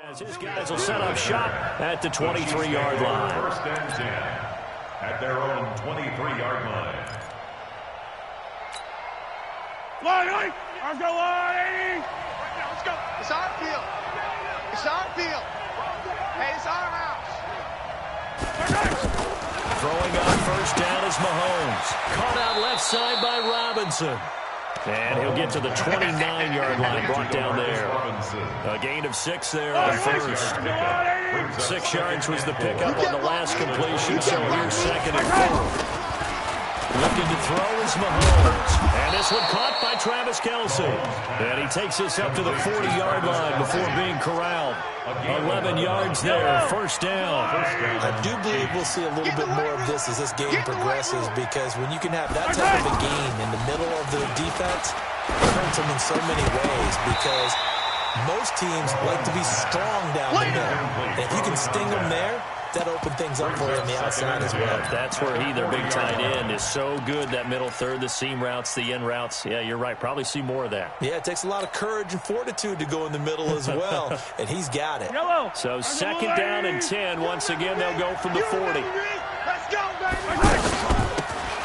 As his guys will set up shop at the 23-yard line. First and 10 at their own 23-yard line. Line, let's go, line! Let's go. It's our field. It's our field. Hey, it's our house. Throwing on first down is Mahomes. Caught out left side by Robinson. And he'll get to the 29-yard line, brought down there. A gain of 6 there on first. 6 yards was the pickup on the last completion, so here's second and 4. Looking to throw is Mahomes. And this one caught by Travis Kelce. And he takes this up to the 40-yard line before being corralled. 11 yards there, first down. I do believe we'll see a little bit more of this as this game progresses, because when you can have that type of a game in the middle of the defense, it hurts them in so many ways, because most teams like to be strong down the middle. And if you can sting them there, that open things up for you on the outside as well. That's where he, their big tight end, is so good, that middle third, the seam routes, the in routes. Yeah, you're right. Probably see more of that. Yeah, it takes a lot of courage and fortitude to go in the middle as well, and he's got it. So second down and 10. Once again, they'll go from the 40. Let's go, baby.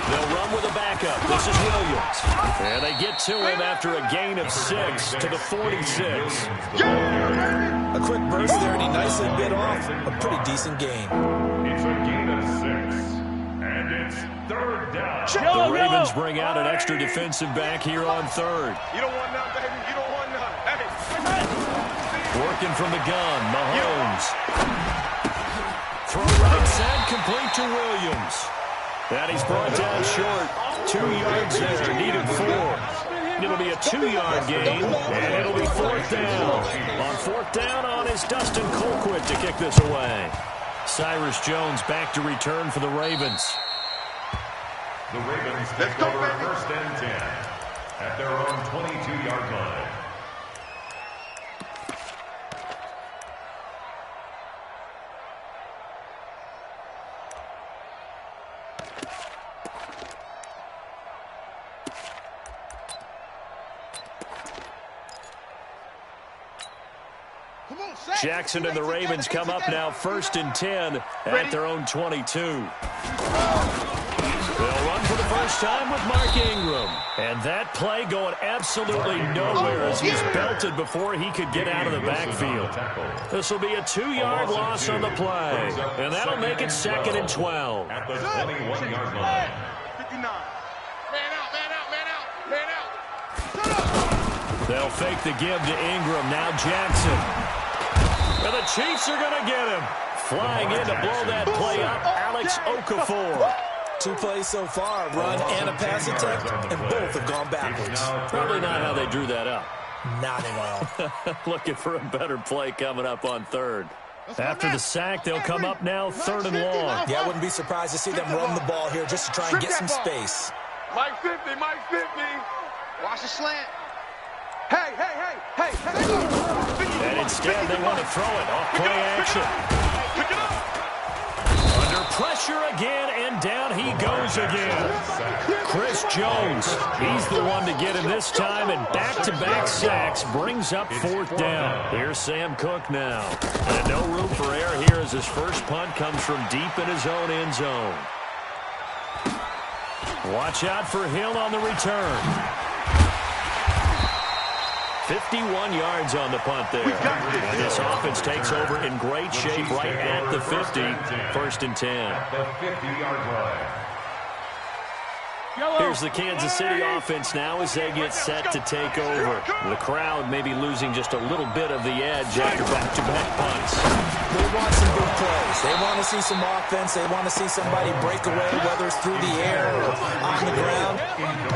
They'll run with a backup. This is Williams. And they get to him after a gain of 6 to the 46. A quick burst there, and he nicely bit off a pretty decent gain. It's a gain of 6, and it's third down. The Ravens bring out an extra defensive back here on third. You don't want none, baby. You don't want none. Hey. Working from the gun, Mahomes. Throw right side, complete to Williams. And he's brought down short. 2 yards there, needed 4. It'll be a 2-yard gain, and it'll be fourth down. On fourth down on is Dustin Colquitt to kick this away. Cyrus Jones back to return for the Ravens. The Ravens take over first and 10 at their own 22-yard line. Jackson and the Ravens come up now first and 10 at their own 22. They'll run for the first time with Mark Ingram. And that play going absolutely nowhere as he's belted before he could get out of the backfield. This will be a 2-yard loss on the play. And that'll make it second and 12. At the 21-yard line. 59. Man out, man out, man out, man out. They'll fake the give to Ingram. Now Jackson. And the Chiefs are going to get him. Flying in to blow that play up, Alex Okafor. 2 plays so far, run and a pass attempt, and both have gone backwards. Probably not how they drew that up. Not at all. Looking for a better play coming up on third. After the sack, they'll come up now third and long. Yeah, I wouldn't be surprised to see them run the ball here just to try and get some space. Mike 50, Mike 50. Watch the slant. Hey, hey, hey, hey, hey. And instead, they want to throw it off play action. Pick it up. Under pressure again, and down he goes again. Chris Jones, he's the one to get him this time, and back-to-back sacks brings up fourth down. Here's Sam Cook now. And no room for error here as his first punt comes from deep in his own end zone. Watch out for Hill on the return. 51 yards on the punt there. And this offense takes over in great shape right at the 50. First and 10. At the 50-yard line. Here's the Kansas City offense now as they get set to take over. The crowd may be losing just a little bit of the edge after back-to-back punts. They want some big plays. They want to see some offense. They want to see somebody break away, whether it's through the air or on the ground.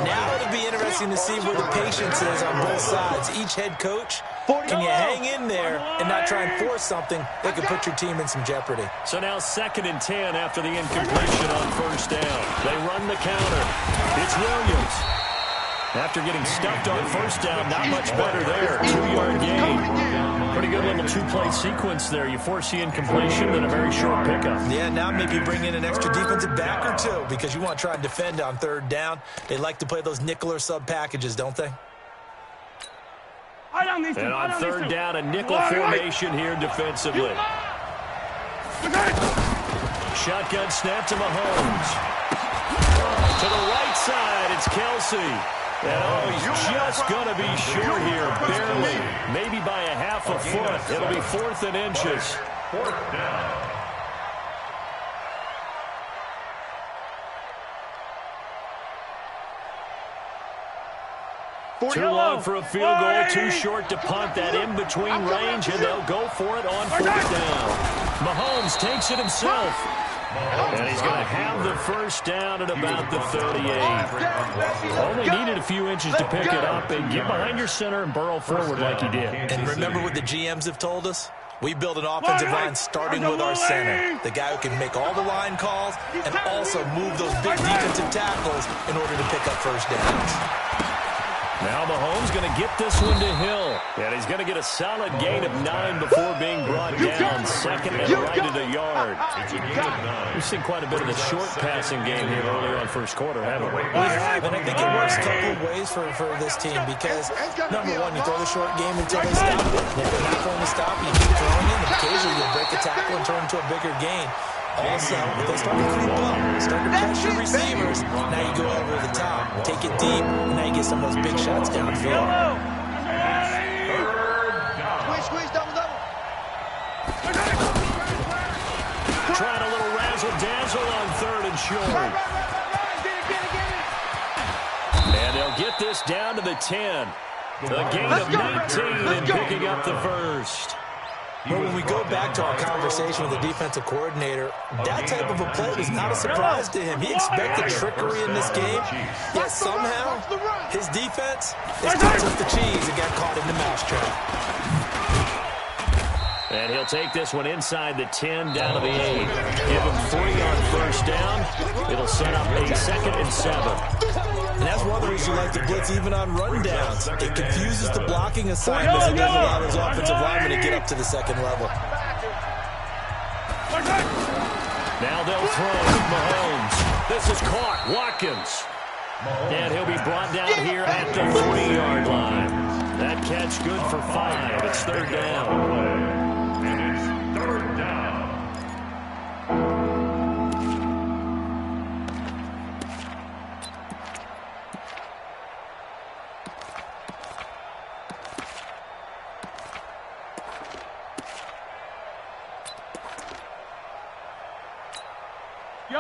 Now it'll be interesting to see where the patience is on both sides. Each head coach, can you hang in there and not try and force something that could put your team in some jeopardy? So now second and 10 after the incompletion on first down. They run the counter. It's Williams. After getting stuffed on first down, not much better there. 2-yard gain. Pretty good little 2-play sequence there. You force the incompletion, then a very short pickup. Yeah, now maybe bring in an extra defensive back or two because you want to try and defend on third down. They like to play those nickel or sub packages, don't they? And on third down, a nickel formation here defensively. Shotgun snap to Mahomes. To the right side, it's Kelsey. And oh, he's just going to be short here, barely. Maybe by a half a foot. It'll be 4th and inches. 4th down. Too long for a field goal, too short to punt. That in-between range, and they'll go for it on 4th down. Mahomes takes it himself. And he's going to have the first down at about the 38. Only needed a few inches to pick it up and get behind your center and burrow forward like he did. And remember what the GMs have told us? We build an offensive line starting with our center, the guy who can make all the line calls and also move those big defensive tackles in order to pick up first downs. Now Mahomes going to get this one to Hill. And he's going to get a solid gain of 9 before being brought down. 2nd and right at a yard. We've seen quite a bit of the short passing game here early on first quarter, haven't we? We have, and I think it works a couple of ways for this team because, number one, you throw the short game until they stop it. And if they're not going to stop you, keep throwing it, and occasionally you'll break a tackle and turn into a bigger gain. Also, if they start to creep up, start to pressure receivers, now you go over the top, take it deep, and now you get some of those big shots downfield. Squeeze, double. Trying a little razzle-dazzle on 3rd and short. And they'll get this down to the 10. A gain of 19 and picking up the first. But when we go back to our conversation with the defensive coordinator, that type of a play was not a surprise to him. He expected trickery in this game, yet somehow his defense is touched with the cheese and got caught in the mousetrap. And he'll take this one inside the 10, down to the 8. Give him 3 on first down. It'll set up a 2nd and 7. And that's one of the reasons you like to blitz even on rundowns. It confuses the blocking assignments and doesn't allow those offensive linemen to get up to the 2nd level. Now they'll throw with Mahomes. This is caught. Watkins. And he'll be brought down here at the 40-yard line. That catch good for 5. It's 3rd down. And it's 3rd down.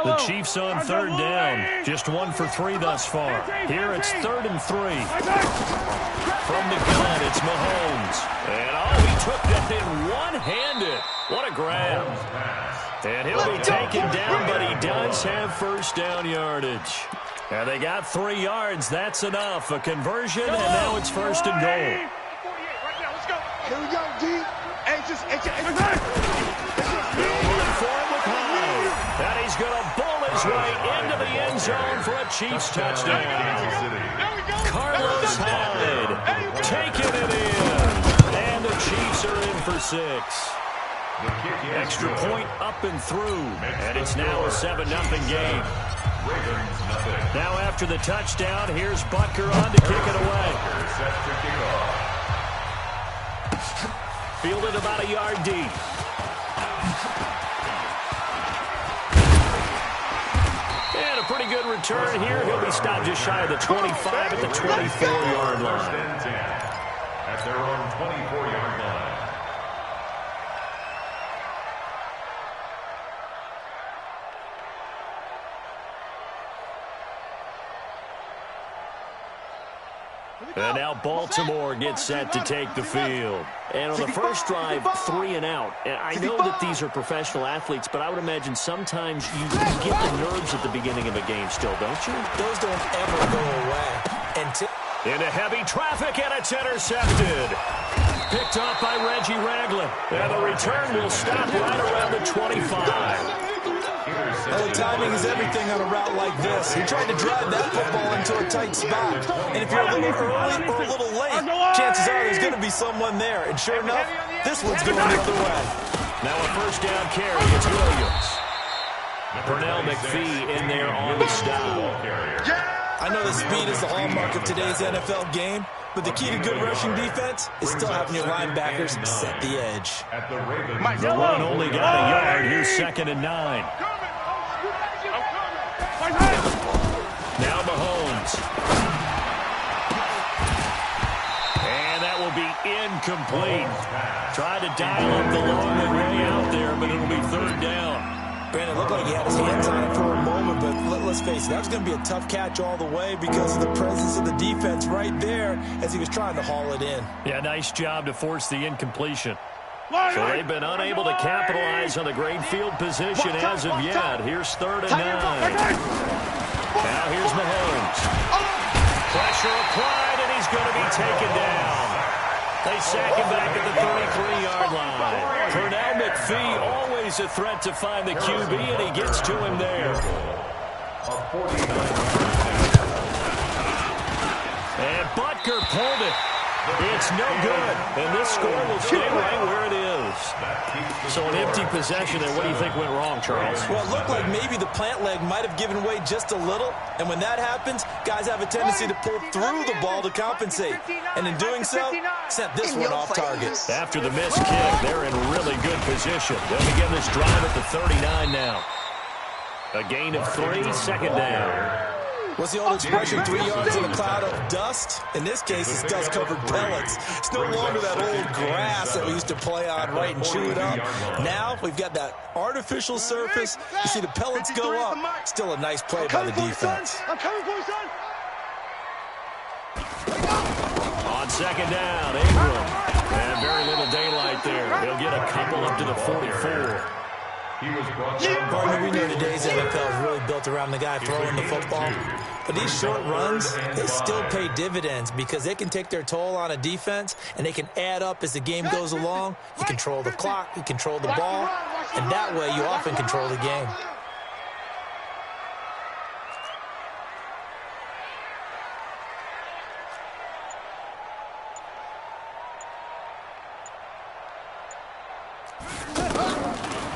The Chiefs on 3rd down. Just 1 for 3 thus far. Here it's 3rd and 3. From the gun, it's Mahomes. And oh, he took that in one-handed. What a grab. And he'll be taken down, but he does have first down yardage. And they got 3 yards. That's enough. A conversion, and now it's 1st and goal. Here we go, D. And he's going to bull his way into the end zone for a Chiefs touchdown. Carlos Hyde taking it in. And the Chiefs are in for 6. Extra point up and through. And it's now a 7-0 game. Now after the touchdown, here's Butker on to kick it away. Fielded about a yard deep. And a pretty good return here. He'll be stopped just shy of the 25 at the 24-yard line. At their own 24-yard line. And now Baltimore gets set to take the field. And on the first drive, 3 and out. And I know that these are professional athletes, but I would imagine sometimes you get the nerves at the beginning of a game still, don't you? Those don't ever go away. Into heavy traffic, and it's intercepted. Picked up by Reggie Ragland. And the return will stop right around the 25. Well, timing is everything on a route like this. He tried to drive that football into a tight spot. And if you're a little early or a little late, chances are there's going to be someone there. And sure enough, this one's going the other way. Now a first down carry. It's Williams. Pernell McPhee in there on the stop. I know the speed is the hallmark of today's NFL game, But the key to good rushing defense is still having your linebackers set the edge. At the Ravens. The run only got a yard. Here's 2nd and 9. Now Mahomes. And that will be incomplete. Tried to dial up the long way out there, but it'll be 3rd down. Brandon, it looked like he had his hands on it for a moment, but let's face it, that was going to be a tough catch all the way because of the presence of the defense right there as he was trying to haul it in. Yeah, nice job to force the incompletion. So they've been unable to capitalize on the great field position as of yet. Here's 3rd and 9. Now here's Mahomes. Pressure applied, and he's going to be taken down. They sack him back at the 33-yard line. Pernell McPhee, always a threat to find the QB, and he gets to him there. And Butker pulled it. It's no good, and this score will stay right where it is. So an empty possession there. What do you think went wrong, Charles? Well, it looked like maybe the plant leg might have given way just a little, and when that happens, guys have a tendency to pull through the ball to compensate, and in doing so, sent this one off target. After the missed kick, they're in really good position. They'll begin this drive at the 39 now. A gain of 3, 2nd down. What's the old expression, 3 yards in a cloud of dust? In this case, it's dust-covered pellets. It's no longer that old grass that we used to play on, right, and chew it up. Now, we've got that artificial surface. You see the pellets go up. Still a nice play by the defense. I'm coming for you, son. On 2nd down, Ingram. And very little daylight there. He'll get a couple up to the 44. Partner, we know today's NFL is really built around the guy throwing the football. But these short runs, they still pay dividends because they can take their toll on a defense, and they can add up as the game goes along. You control the clock, you control the ball, and that way you often control the game.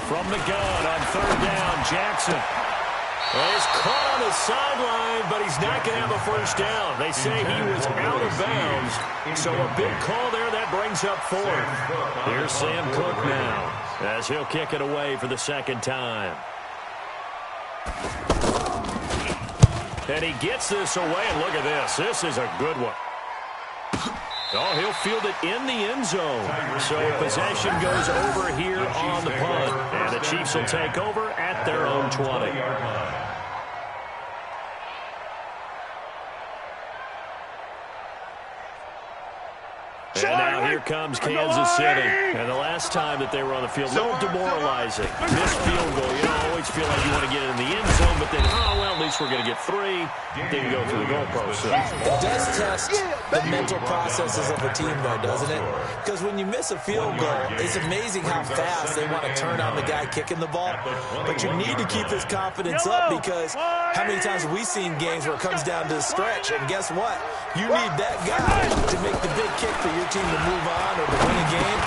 From the gun on 3rd down, Jackson. Well, he's caught on the sideline, but he's not going to have a 1st down. They say he was out of bounds, so a big call there that brings up 4th. Here's Sam Cook now as he'll kick it away for the 2nd time. And he gets this away, and look at this. This is a good one. Oh, he'll field it in the end zone. So possession goes over here on the punt. And the Chiefs will take over at their own 20. And now here comes Kansas City. And the last time that they were on the field, a little demoralizing. Missed field goal. You don't always feel like you want to get it in the end zone, but then, oh, well, at least we're going to get 3. Then you go through the goalpost. So. It does test the mental processes of a team, though, doesn't it? Because when you miss a field goal, it's amazing how fast they want to turn on the guy kicking the ball. But you need to keep his confidence up because how many times have we seen games where it comes down to the stretch? And guess what? You need that guy to make the big kick for your team to move on or to win a game.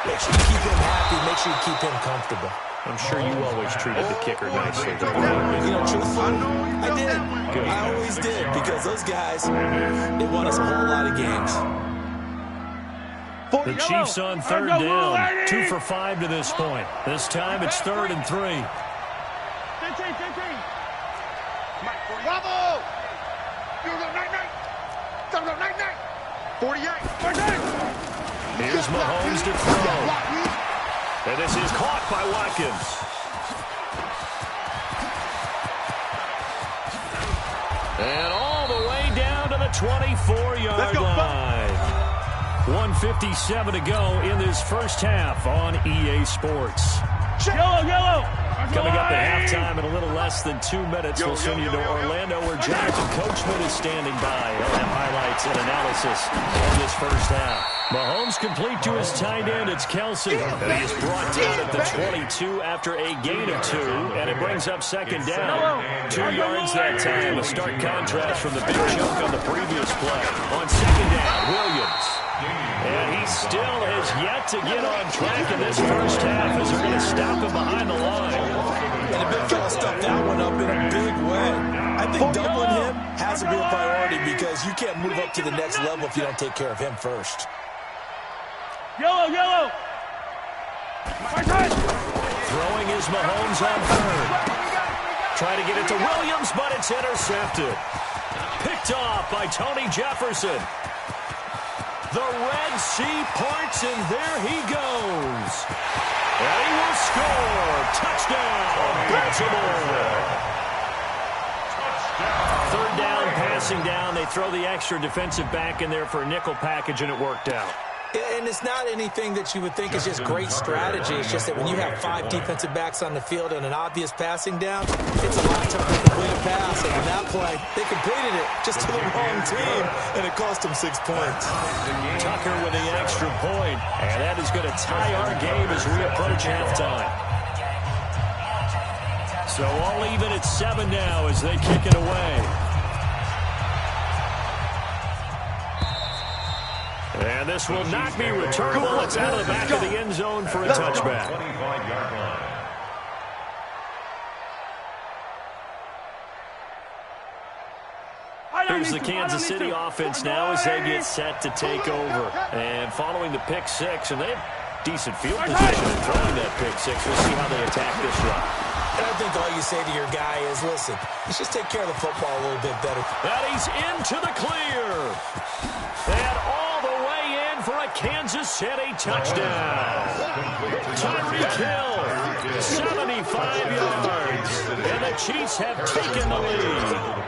Make sure you keep him happy. Make sure you keep him comfortable. I'm sure you always treated the kicker nicely. You know, truthfully, I did. Good. I always did because those guys, they won us a whole lot of games. The Chiefs on 3rd down. 2 for 5 to this point. This time it's 3rd and 3. Bravo! 48. Here's Mahomes to throw. And this is caught by Watkins. And all the way down to the 24-yard line. 1:57 to go in this first half on EA Sports. Yellow. Coming up at halftime in a little less than 2 minutes, we'll send you to Orlando where Jonathan Coachman is standing by. He'll have highlights and analysis on this first half. Mahomes complete to his tight end. It's Kelsey. And he is brought down at the 22 after a gain of 2. And it brings up 2nd down. 2 yards that time. A stark contrast from the big chunk on the previous play. On 2nd down, Williams. And he still has yet to get on track in this first half as they're going to stop him behind the line. And the big fella stuffed that one up in a big way. I think doubling him has has to be a priority because you can't move up to the next level if you don't take care of him first. Yellow, yellow. Throwing is Mahomes on third. Trying to get it to Williams, but it's intercepted. Picked off by Tony Jefferson. The Red Sea parts, and there he goes. And he will score. Touchdown, Baltimore. Third down, passing down. They throw the extra defensive back in there for a nickel package, and it worked out. And it's not anything that you would think is just great strategy. It's just that when you have 5 defensive backs on the field and an obvious passing down, it's a lot tougher to complete a pass. And in that play, they completed it just to the wrong team, and it cost them 6 points. Tucker with the extra point, and that is going to tie our game as we approach halftime. So all even at 7 now as they kick it away. And this will not be returnable. It's out of the back of the end zone for a touchback. 25-yard line. Here's the Kansas City offense now as they get set to take over. And following the pick six, and they have decent field position in throwing that pick six. We'll see how they attack this run. And I think all you say to your guy is, listen, let's just take care of the football a little bit better. That he's into the clear. And all the way in for a Kansas City touchdown. Tyreek Hill, 75 yards. And the Chiefs have taken the lead.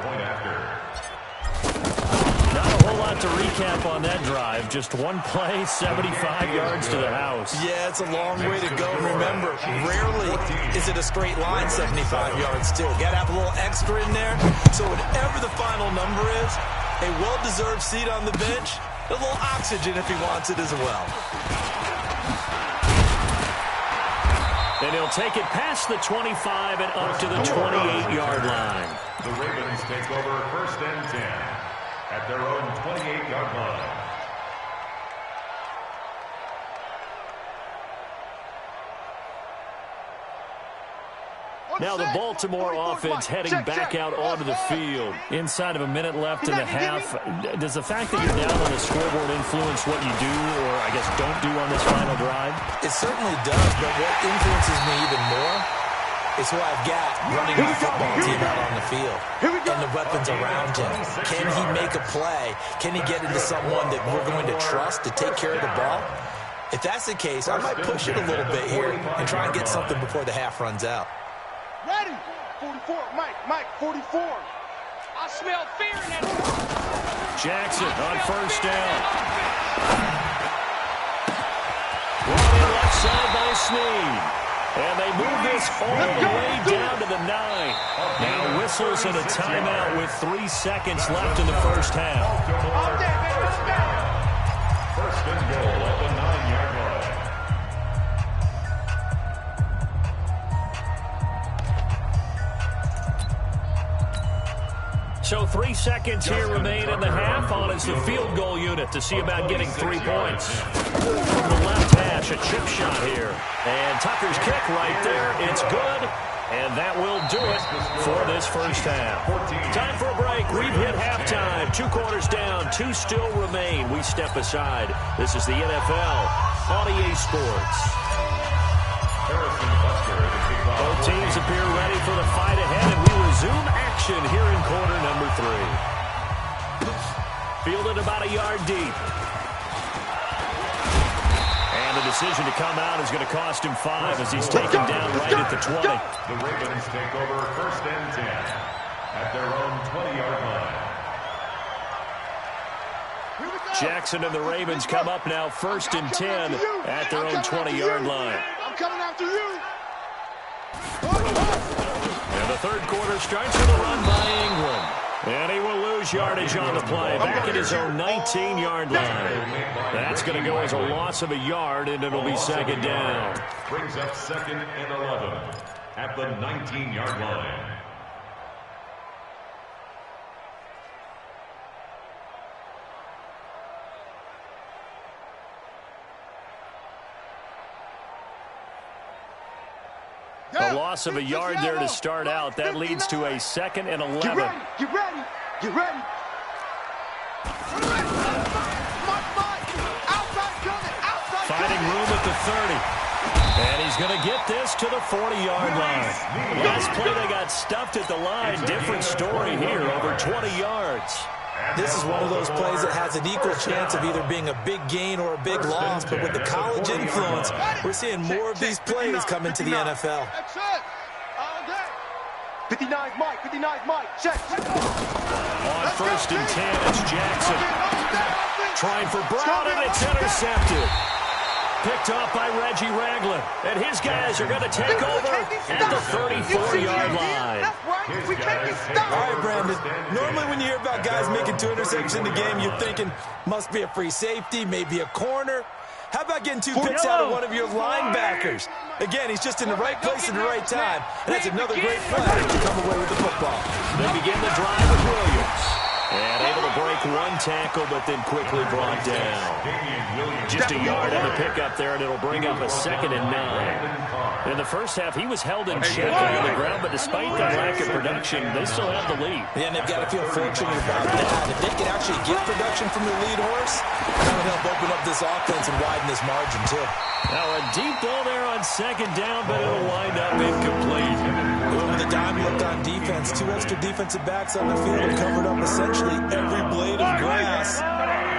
Not a whole lot to recap on that drive. Just one play, 75 yards to the house. Yeah, it's a long way to go. Remember, rarely is it a straight line 75 yards, too. Got to have a little extra in there. So whatever the final number is, a well-deserved seat on the bench, a little oxygen if he wants it as well. And he'll take it past the 25 and up to the 28-yard line. The Ravens take over 1st and 10 at their own 28-yard line. Now the Baltimore offense heading back out onto the field. Inside of a minute left in the half. Does the fact that you're down on the scoreboard influence what you do, or I guess don't do on this final drive? It certainly does, but what influences me even more is who I've got running the football team out on the field and the weapons around him. Can he make a play? Can he get into someone that we're going to trust to take care of the ball? If that's the case, I might push it a little bit here and try and get something before the half runs out. Ready? 44. Mike, 44. I smell fear in that. Jackson on first down. Brought in left side by Snead. And they move this all the way down to the 9. Now whistles and a timeout with 3 seconds left in the first half. All day, baby. Let's go. 1st and goal at the 9-yard line. So 3 seconds here remain in the half. On is the field goal unit to see about getting 3 points. From the left hash, a chip shot here. And Tucker's kick right there. It's good. And that will do it for this first half. Time for a break. We've hit halftime. 2 quarters down. 2 still remain. We step aside. This is the NFL on EA Sports. Both teams appear ready for the fight ahead, and we resume action here in quarter number 3. Fielded about a yard deep. And the decision to come out is going to cost him 5 as he's taken down right at the 20. The Ravens take over 1st and 10 at their own 20-yard line. Jackson and the Ravens come up now 1st and 10 at their own 20-yard line. I'm coming after you. And the third quarter starts with a run by Ingram. And he will lose yardage on the play. Back at his own 19-yard line. That's going to go as a loss of a yard, and it'll be 2nd down. Brings up 2nd and 11 at the 19-yard line. A loss of a yard there to start out. That leads to a 2nd and 11. Get ready. Get ready. Finding room at the 30. And he's going to get this to the 40-yard line. Last play, they got stuffed at the line. Different story here, over 20 yards. This is one of those plays that has an equal chance of either being a big gain or a big loss. But with the college influence, we're seeing more of these plays come into the NFL. 59's Mike. 59's Mike. Check. On first and 10, it's Jackson. Trying for Brown, and it's intercepted. Picked off by Reggie Ragland. And his guys are going to take over at the 34-yard line. All right, Brandon. Normally when you hear about guys making 2 interceptions in the game, you're thinking must be a free safety, maybe a corner. How about getting 2 picks out of one of your linebackers? Again, he's just in the right place at the right time. And that's another great play to come away with the football. They begin the drive with Williams. And able to break 1 tackle, but then quickly brought down. Just a yard on the pickup there, and it'll bring up a 2nd and 9. In the first half, he was held in check on the ground, but despite the lack of production, they still have the lead. Yeah, and they've got to feel fortunate about that. If they can actually get production from their lead horse, that would help open up this offense and widen this margin, too. Now a deep ball there on 2nd down, but it'll wind up incomplete. With a dime look on defense, 2 extra defensive backs on the field and covered up essentially every blade of grass.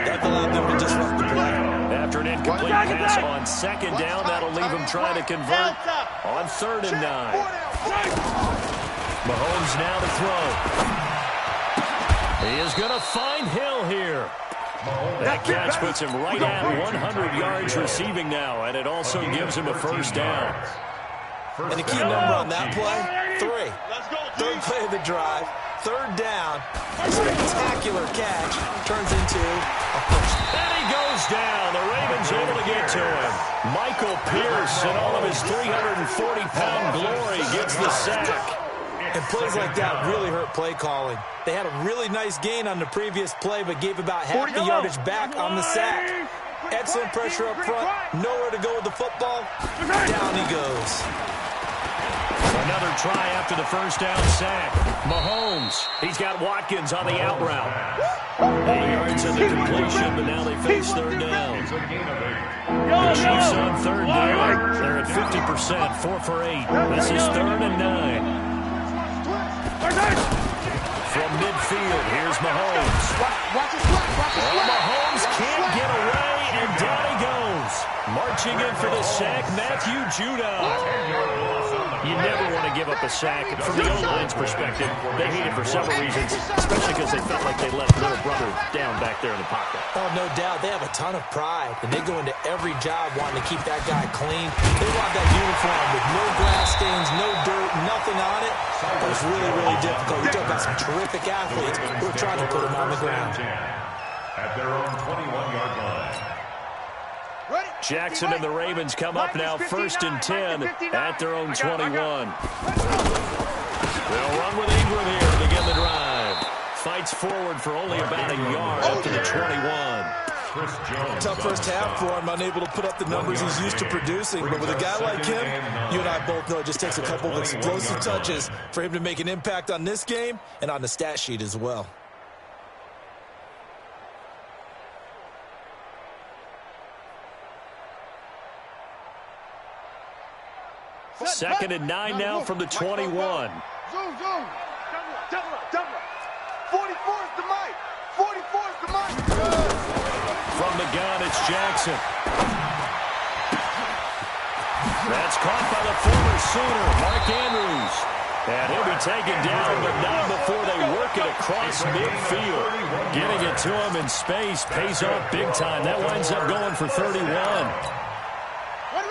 That allowed them to disrupt the play. After an incomplete pass on 2nd down, that'll leave him trying to convert on 3rd and 9. Mahomes now to throw. He is going to find Hill here. That catch puts him right at 100 yards receiving now, and it also gives him a 1st down. And the key number on that play, 3. 3rd play of the drive, 3rd down, a spectacular catch turns into a first. And he goes down. The Ravens able to get to him. Michael Pierce, in all of his 340-pound glory, gets the sack. And plays like that really hurt play calling. They had a really nice gain on the previous play, but gave about half the yardage back on the sack. Excellent pressure up front. Nowhere to go with the football. Down he goes. Another try after the 1st down sack. Mahomes, he's got Watkins on the out route. 8 yards in the completion, but now they face 3rd down. The Chiefs on 3rd down. They're at 50%, 4 for 8. This is 3rd and 9. From midfield, here's Mahomes. Mahomes can't get away, and down he goes. Marching in for the sack, Matthew Judon. You never want to give up a sack. From the O-line's perspective, they hate it for several reasons, especially because they felt like they left little brother down back there in the pocket. Oh, no doubt. They have a ton of pride, and they go into every job wanting to keep that guy clean. They want that uniform with no grass stains, no dirt, nothing on it. It was really, really difficult. You talk about some terrific athletes. We're trying to put them on the ground. At their own 21-yard line. Jackson and the Ravens come up now 1st and 10 at their own 21. They'll run with Ingram here to begin the drive. Fights forward for only about a yard up to the 21. Tough first half for him, unable to put up the numbers he's used to producing. But with a guy like him, you and I both know it just takes a couple of explosive touches for him to make an impact on this game and on the stat sheet as well. 2nd and 9 now from the 21. Zoom. Double up. 44's the mic. 44's the mic. From the gun, it's Jackson. That's caught by the former Sooner, Mark Andrews. And he'll be taken down, but not before they work it across midfield. Getting it to him in space pays off big time. That winds up going for 31.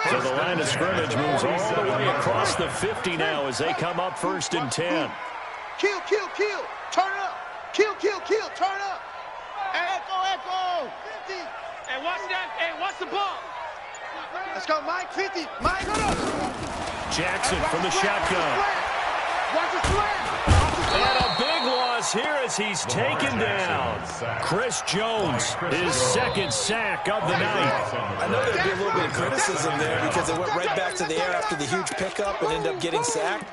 So the line of scrimmage moves all the way across the 50 now as they come up 1st and 10. Kill. Turn up. Kill. Turn up. Echo. 50. Hey, watch that. Hey, watch the ball. Let's go, Mike. 50. Mike. Jackson from the shotgun. Watch the slant. And a big loss here as he's taken down. Chris Jones, his 2nd sack of the night. I know there'd be a little bit of criticism there because they went right back to the air after the huge pickup and ended up getting sacked.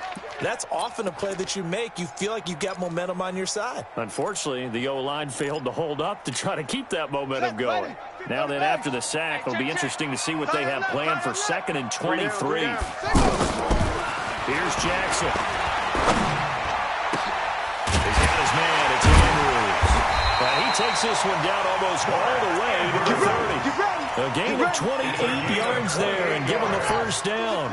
That's often a play that you make. You feel like you've got momentum on your side. Unfortunately, the O-line failed to hold up to try to keep that momentum going. Now then, after the sack, it'll be interesting to see what they have planned for 2nd and 23. Here's Jackson. He's got his man. It's Andrews. And he takes this one down almost all the way to the 30. A gain of 28 yards there and give him the first down.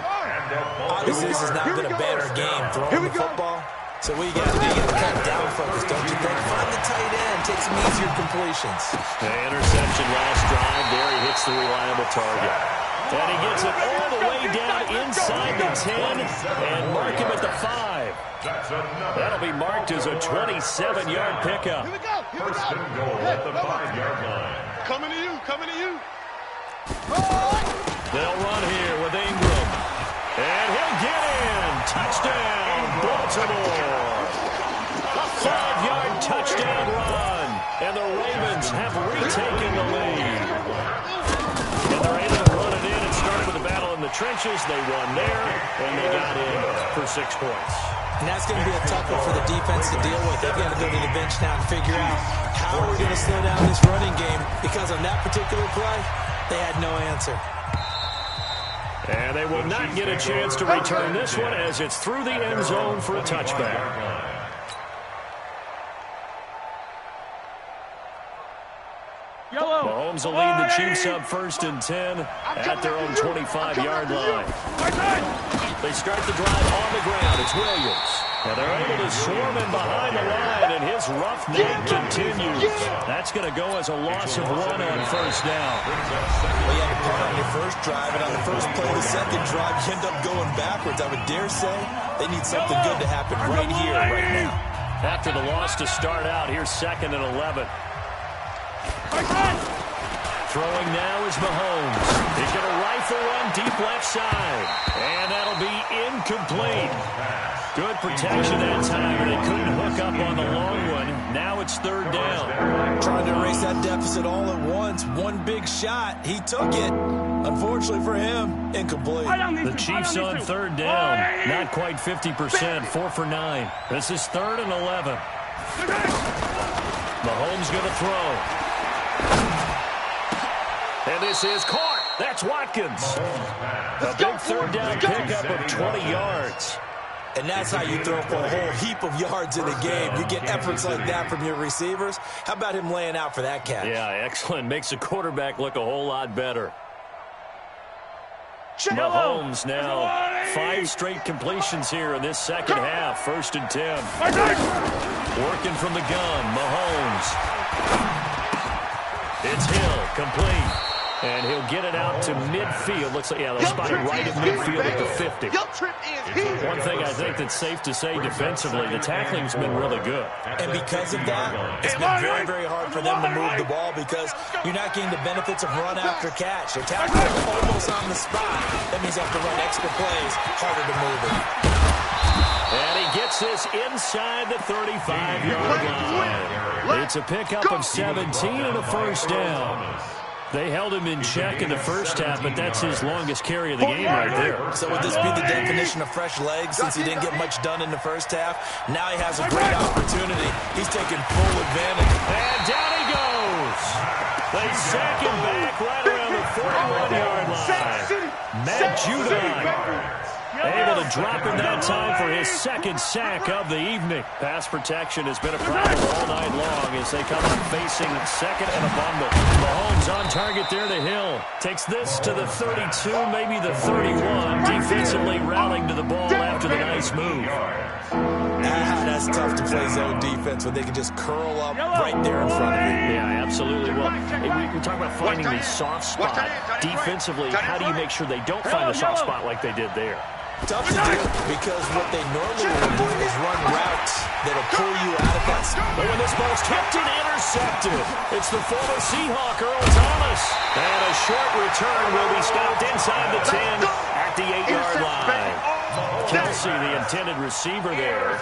Obviously, this is not been a banner game throwing the football. So what you got to do, you got to cut down focus, don't you think? Find the tight end, take some easier completions. The interception last drive. There he hits the reliable target. And he gets it all the way down inside the 10 and mark him at the 5. That'll be marked as a 27-yard pickup. Here we go. First and goal at the 5-yard line. Coming to you. Coming to you. They'll run here with Ingram. And he'll get in. Touchdown, Baltimore. A 5-yard touchdown run. And the Ravens have retaken the lead. And they're able to run it in and start with the battle in the trenches. They won there, and they got in for 6 points. And that's going to be a tough one for the defense to deal with. They've got to go to the bench now and figure out how we're going to slow down this running game, because on that particular play, they had no answer. And they will not get a chance to return this one as it's through the end zone for a touchback. Mahomes will lead the Chiefs up 1st and 10 at their own 25-yard line. They start the drive on the ground. It's Williams. And they're able to swarm him behind the line, and his rough night continues. That's going to go as a loss of 1 on 1st down. Well, you had to punt on your first drive, and on the first play of the second drive, you end up going backwards. I would dare say they need something good to happen right here, right now. After the loss to start out, here's 2nd and 11. Throwing now is Mahomes. He's going to rifle run deep left side. And that'll be incomplete. Good protection that time, but they couldn't hook up on the long one. Now it's 3rd down. Trying to erase that deficit all at once. One big shot. He took it. Unfortunately for him, incomplete. The Chiefs on 3rd down. Not quite 50%. 4 for 9. This is 3rd and 11. Mahomes going to throw. And this is caught. That's Watkins. A big 3rd down pickup of 20 yards. And that's how you throw for a whole heap of yards in a game. You get efforts like that from your receivers. How about him laying out for that catch? Yeah, excellent. Makes the quarterback look a whole lot better. Mahomes now 5 straight completions here in this second half. 1st and 10. Working from the gun, Mahomes. It's Hill, complete. And he'll get it out to midfield. Looks like, yeah, they'll spot it right at midfield at the 50. One thing I think that's safe to say defensively, the tackling's been really good. And because of that, it's been very, very hard for them to move the ball because you're not getting the benefits of run after catch. They're tackling almost on the spot. That means you have to run extra plays, harder to move it. And he gets this inside the 35-yard line. It's a pickup of 17 and a 1st down. They held him in check in the first half, but that's his longest carry of the game right there. So would this be the definition of fresh legs since he didn't get much done in the first half? Now he has a great opportunity. He's taking full advantage. And down he goes. They sack him back right around the 41-yard line. Matt Judon able to drop him that time for his 2nd sack of the evening. Pass protection has been a problem all night long as they come up facing 2nd and a bundle. Mahomes on target there to Hill. Takes this to the 32, maybe the 31. Defensively rallying to the ball after the nice move. That's tough to play zone defense when they can just curl up right there in front of you. Yeah, absolutely. Well, we talk about finding the soft spot. Defensively, how do you make sure they don't find the soft spot like they did there? Tough to do because what they normally will do is run routes that'll pull you out of that spot. But when this ball's tipped and intercepted, it's the former Seahawk, Earl Thomas. And a short return will be stopped inside the 10 at the 8-yard line. Kelsey, the intended receiver there.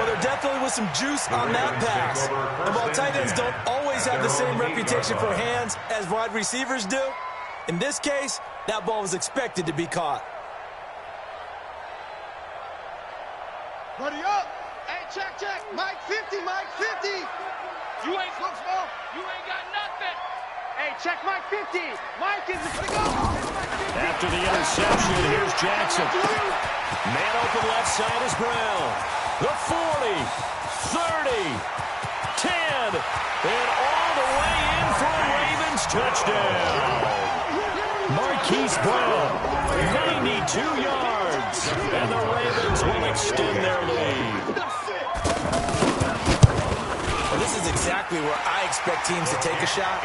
Well, there definitely was some juice on that pass. And while tight ends don't always have the same reputation for hands as wide receivers do, in this case, that ball was expected to be caught. Buddy up. Hey, check. Mike 50, Mike 50. You ain't look small. You ain't got nothing. Hey, check Mike 50. Mike is the go. After the interception, here's Jackson. Man open left side is Brown. The 40, 30, 10, and all the way in for a Ravens touchdown. Marquise Brown, 92 yards, and the Ravens will extend their lead. Well, this is exactly where I expect teams to take a shot.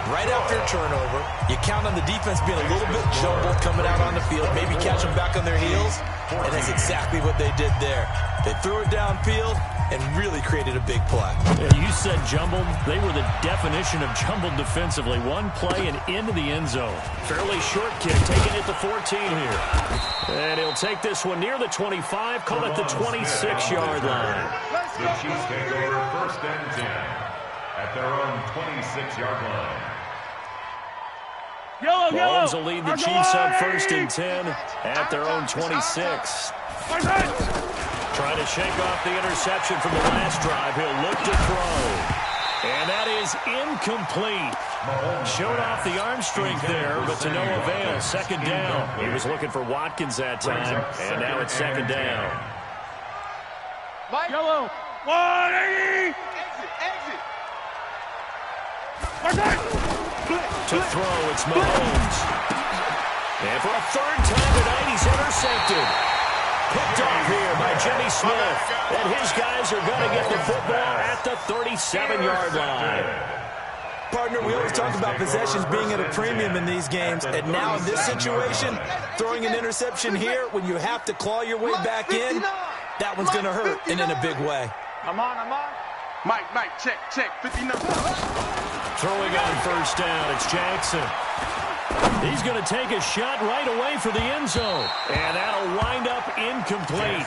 Right after a turnover, you count on the defense being a little bit jumbled coming out on the field, maybe catch them back on their heels, and that's exactly what they did there. They threw it downfield and really created a big play. Yeah, you said jumbled. They were the definition of jumbled defensively. One play and into the end zone. Fairly short kick, taking it to 14 here. And he'll take this one near the 25, call it the 26-yard line. The Chiefs take over 1st and 10 at their own 26-yard line. Mahomes will lead the Chiefs on 1st and 10 at their own 26. Trying to shake off the interception from the last drive. He'll look to throw. And that is incomplete. Showed off the arm strength there, but to no avail. 2nd down. He was looking for Watkins that time, and now it's 2nd down. Mike. Yellow. 180. Exit. To throw, it's Mahomes. And for a 3rd time tonight, he's intercepted. Picked off here by Jimmy Smith. And his guys are going to get the football at the 37-yard line. Partner, we always talk about possessions being at a premium in these games, and now in this situation, throwing an interception here when you have to claw your way back in, that one's going to hurt, and in a big way. I'm on. Mike, check, 59. Throwing on 1st down, it's Jackson. He's going to take a shot right away for the end zone. And that'll wind up incomplete.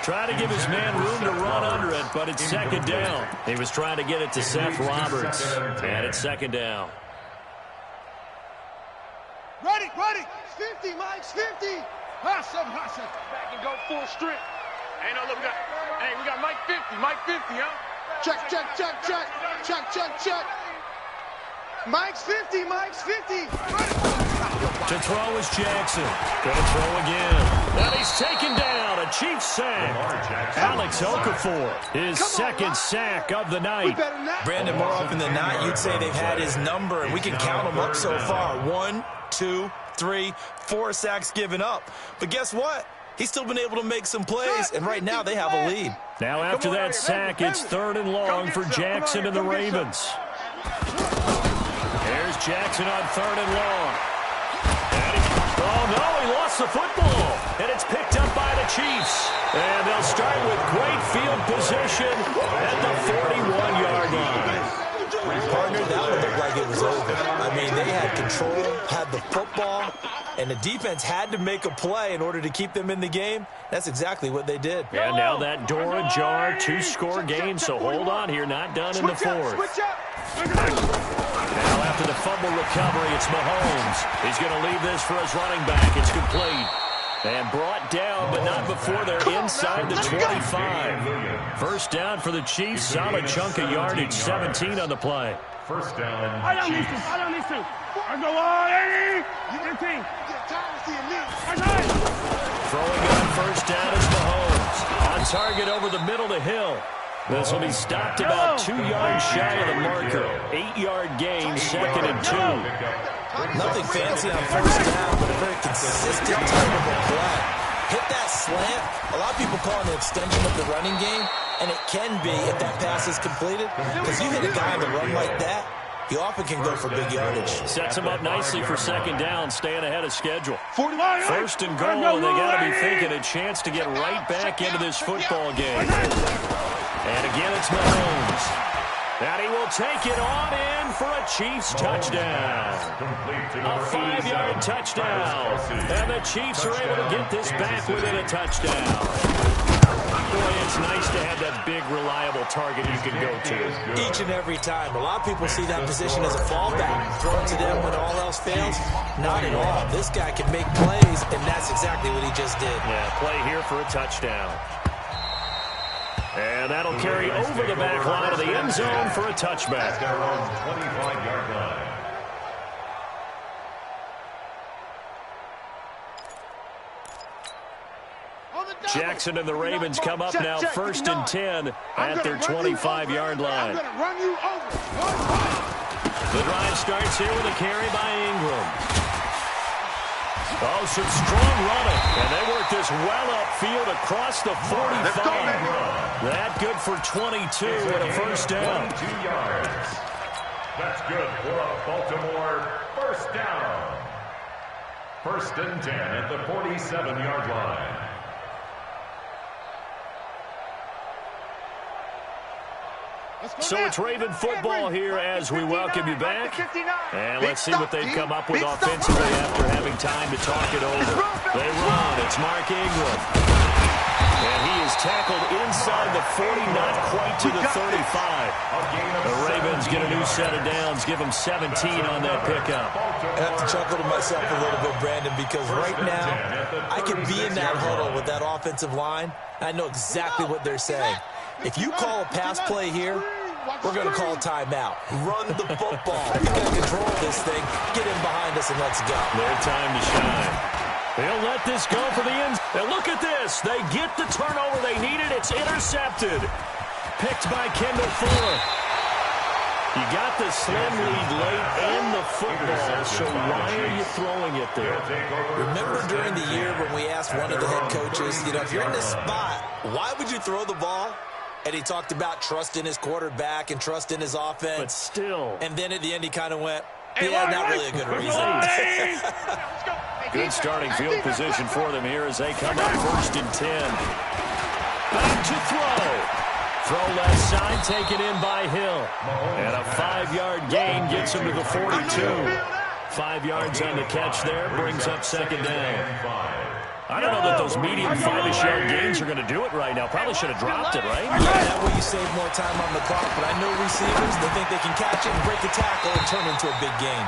Try to give his man room to run under it, but it's 2nd down. He was trying to get it to Seth Roberts. And it's 2nd down. Ready. 50, Mike's 50. Hustle. Back and go full strength. Hey, no, look, we got Mike 50. Mike 50, huh? Check. Mike's 50. To throw is Jackson. Going to throw again. And he's taken down. A Chiefs sack. Alex Okafor, his 2nd sack of the night. Brandon, more often than not, you'd say they've had his number, and we can count them up so far. 1, 2, 3, 4 sacks given up. But guess what? He's still been able to make some plays, and right now they have a lead. Now after that sack, it's 3rd and long for Jackson and the Ravens. There's Jackson on 3rd and long. He lost the football. And it's picked up by the Chiefs. And they'll start with great field position at the 41-yard line. Partner, that one looked like it was over. I mean, they had control, had the football, and the defense had to make a play in order to keep them in the game. That's exactly what they did. And now that door ajar, 2-score game, so hold on here, not done in the 4th. Now after the fumble recovery, it's Mahomes. He's going to leave this for his running back. It's complete. And brought down, but not before they're inside the 25. 1st down for the Chiefs. Solid chunk of yardage, 17 on the play. 1st down, Chiefs. Throwing on 1st down is Mahomes. On target over the middle to Hill. This will be stopped about 2 yards shy of the marker. 8-yard gain, 2nd and 2. Nothing fancy on 1st down, but a very consistent type of a play. Hit that slant. A lot of people call it an extension of the running game, and it can be if that pass is completed. Because you hit a guy on the run like that, he often can go for big yardage. Sets him up nicely for 2nd down, staying ahead of schedule. 1st and goal, and they got to be thinking a chance to get right back into this football game. And again, it's Mahomes. And he will take it on in for a Chiefs touchdown. A 5-yard touchdown. And the Chiefs are able to get this back within a touchdown. Boy, it's nice to have that big, reliable target you can go to. Each and every time. A lot of people see that position as a fallback. Throw it to them when all else fails. Not at all. This guy can make plays, and that's exactly what he just did. Yeah, play here for a touchdown. And that'll carry over the back line of the end zone for a touchback. At their own 25-yard line. Jackson and the Ravens come up now 1st and 10 at their 25-yard line. The drive starts here with a carry by Ingram. Oh, some strong running. And they work this well upfield across the 45. That good for 22 and a first down. 22 yards. That's good for a Baltimore first down. 1st and 10 at the 47-yard line. So it's Raven football here as we welcome you back. And let's see what they've come up with offensively after having time to talk it over. They run. It's Mark Ingram. And he is tackled inside the 40, not quite to the 35. The Ravens get a new set of downs, give them 17 on that pickup. I have to chuckle to myself a little bit, Brandon, because right now I can be in that huddle with that offensive line. I know exactly what they're saying. If you call a pass play here, we're going to call timeout. Run the football. We've got to control this thing. Get in behind us and let's go. Their time to shine. They'll let this go for the end. And look at this. They get the turnover they needed. It's intercepted. Picked by Kendall Fuller. You got the slim lead late and the football, so why are you throwing it there? Remember during the year when we asked one of the head coaches, if you're in this spot, why would you throw the ball? And he talked about trust in his quarterback and trust in his offense. But still. And then at the end he kind of went, yeah, not really a good reason. Good starting field position for them here as they come up 1st and 10. Back to throw. Throw left side, taken in by Hill. And a 5-yard gain gets him to the 42. 5 yards on the catch there, brings up 2nd down. I don't know that those medium 5-ish yard gains are going to do it right now. Probably should have dropped it, right? Yeah, that way you save more time on the clock. But I know receivers, they think they can catch it and break the tackle and turn it into a big gain.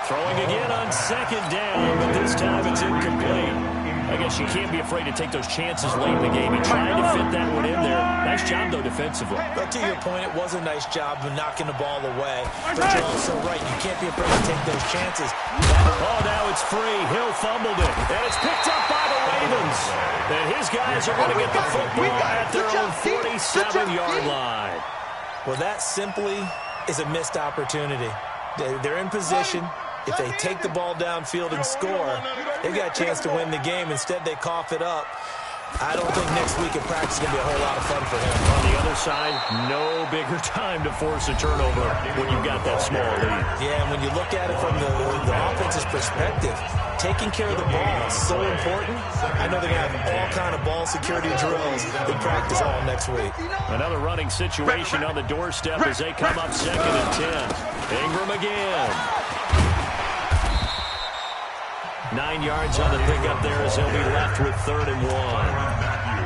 Throwing again on 2nd down, but this time it's incomplete. I guess you can't be afraid to take those chances late in the game. He tried to fit that one in there. Nice job, though, defensively. But to your point, it was a nice job of knocking the ball away. But you're also right. You can't be afraid to take those chances. Oh, now it's free. Hill fumbled it. And it's picked up by the Ravens. And his guys are going to get the football at their own 47-yard line. Well, that simply is a missed opportunity. They're in position. If they take the ball downfield and score, they've got a chance to win the game. Instead, they cough it up. I don't think next week at practice is going to be a whole lot of fun for him. On the other side, no bigger time to force a turnover when you've got that small lead. Yeah, and when you look at it from the offense's perspective, taking care of the ball is so important. I know they're going to have all kind of ball security drills in practice all next week. Another running situation on the doorstep as they come up 2nd and 10. Ingram again. 9 yards on the pickup there as he'll be left with 3rd and 1.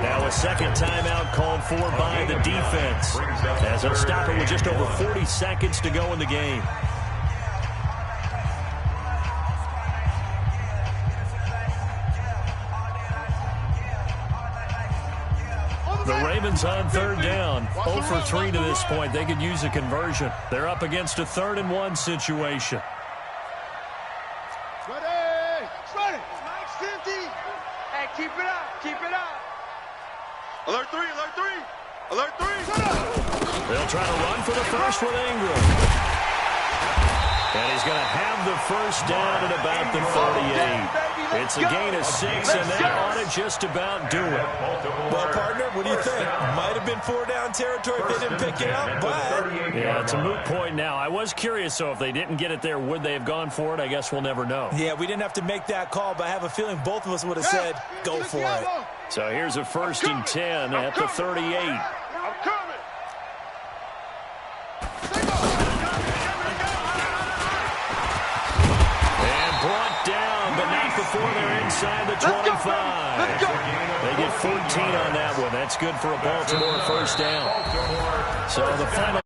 Now a second timeout called for by the defense as they'll stop it with just over 40 seconds to go in the game. The Ravens on 3rd down. 0 for 3 to this point. They could use a conversion. They're up against a 3rd and 1 situation. Keep it up. Keep it up. Alert 3. Alert 3. Alert 3. They'll try to run for the first with Ingram. And he's going to have the first down at about the 38. It's a gain of 6, and that ought to just about do it. Well, partner, what do you think? Might have been 4-down territory if they didn't pick it up, but... Yeah, it's a moot point now. I was curious, so if they didn't get it there, would they have gone for it? I guess we'll never know. Yeah, we didn't have to make that call, but I have a feeling both of us would have said, go for it. So here's a 1st and 10 at the 38. I'm coming. Brought down, but not before they're inside the 25. They get 14 on that one. That's good for a Baltimore first down. So the final